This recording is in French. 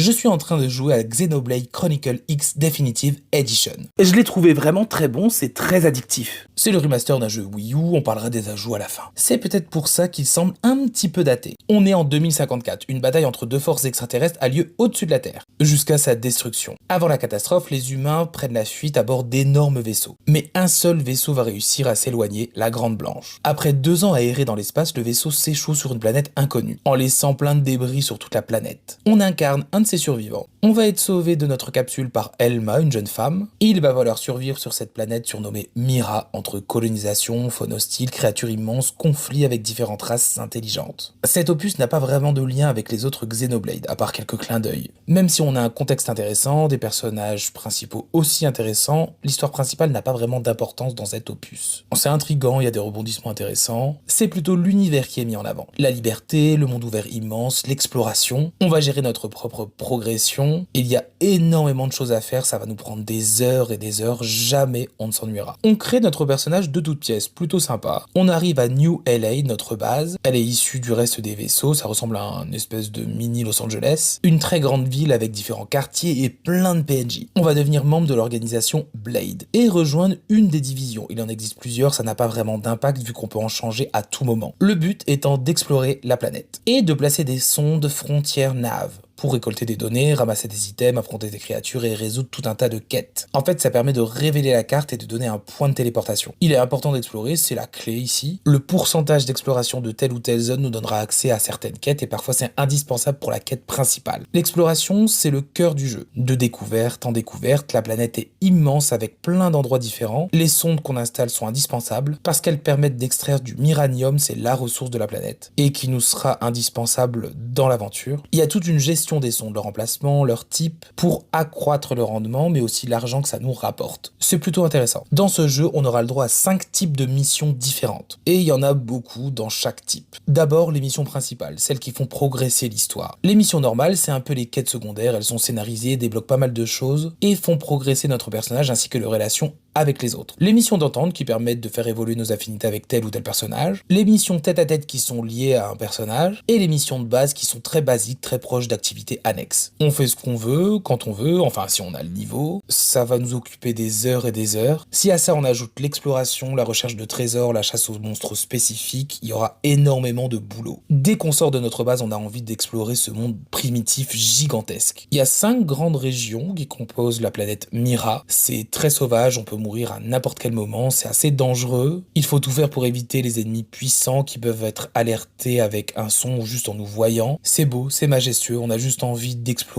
Je suis en train de jouer à Xenoblade Chronicle X Definitive Edition. Et je l'ai trouvé vraiment très bon, c'est très addictif. C'est le remaster d'un jeu Wii U, on parlera des ajouts à la fin. C'est peut-être pour ça qu'il semble un petit peu daté. On est en 2054, une bataille entre deux forces extraterrestres a lieu au-dessus de la Terre, jusqu'à sa destruction. Avant la catastrophe, les humains prennent la fuite à bord d'énormes vaisseaux. Mais un seul vaisseau va réussir à s'éloigner, la Grande Blanche. Après 2 ans à errer dans l'espace, le vaisseau s'échoue sur une planète inconnue, en laissant plein de débris sur toute la planète. On incarne un de ses survivants. On va être sauvé de notre capsule par Elma, une jeune femme. Il va falloir survivre sur cette planète surnommée Mira, entre colonisation, faune hostile, créatures immenses, conflits avec différentes races intelligentes. Cet opus n'a pas vraiment de lien avec les autres Xenoblade, à part quelques clins d'œil. Même si on a un contexte intéressant, des personnages principaux aussi intéressants, l'histoire principale n'a pas vraiment d'importance dans cet opus. C'est intriguant, il y a des rebondissements intéressants, c'est plutôt l'univers qui est mis en avant. La liberté, le monde ouvert immense, l'exploration, on va gérer notre propre progression. Il y a énormément de choses à faire, ça va nous prendre des heures et des heures, jamais on ne s'ennuiera. On crée notre personnage de toutes pièces, plutôt sympa. On arrive à New LA, notre base. Elle est issue du reste des vaisseaux, ça ressemble à une espèce de mini Los Angeles. Une très grande ville avec différents quartiers et plein de PNJ. On va devenir membre de l'organisation Blade et rejoindre une des divisions. Il en existe plusieurs, ça n'a pas vraiment d'impact vu qu'on peut en changer à tout moment. Le but étant d'explorer la planète et de placer des sondes frontières nav pour récolter des données, ramasser des items, affronter des créatures et résoudre tout un tas de quêtes. En fait, ça permet de révéler la carte et de donner un point de téléportation. Il est important d'explorer, c'est la clé ici. Le pourcentage d'exploration de telle ou telle zone nous donnera accès à certaines quêtes et parfois c'est indispensable pour la quête principale. L'exploration, c'est le cœur du jeu. De découverte en découverte, la planète est immense avec plein d'endroits différents. Les sondes qu'on installe sont indispensables parce qu'elles permettent d'extraire du miranium, c'est la ressource de la planète, et qui nous sera indispensable dans l'aventure. Il y a toute une gestion des sondes, leur emplacement, leur type, pour accroître le rendement, mais aussi l'argent que ça nous rapporte. C'est plutôt intéressant. Dans ce jeu, on aura le droit à 5 types de missions différentes. Et il y en a beaucoup dans chaque type. D'abord, les missions principales, celles qui font progresser l'histoire. Les missions normales, c'est un peu les quêtes secondaires, elles sont scénarisées, débloquent pas mal de choses, et font progresser notre personnage ainsi que leurs relations avec les autres. Les missions d'entente qui permettent de faire évoluer nos affinités avec tel ou tel personnage, les missions tête à tête qui sont liées à un personnage, et les missions de base qui sont très basiques, très proches d'activités annexes. On fait ce qu'on veut, quand on veut, enfin si on a le niveau, ça va nous occuper des heures et des heures. Si à ça on ajoute l'exploration, la recherche de trésors, la chasse aux monstres spécifiques, il y aura énormément de boulot. Dès qu'on sort de notre base, on a envie d'explorer ce monde primitif gigantesque. Il y a 5 grandes régions qui composent la planète Mira, c'est très sauvage, on peut mourir à n'importe quel moment, c'est assez dangereux. Il faut tout faire pour éviter les ennemis puissants qui peuvent être alertés avec un son ou juste en nous voyant. C'est beau, c'est majestueux, on a juste envie d'explorer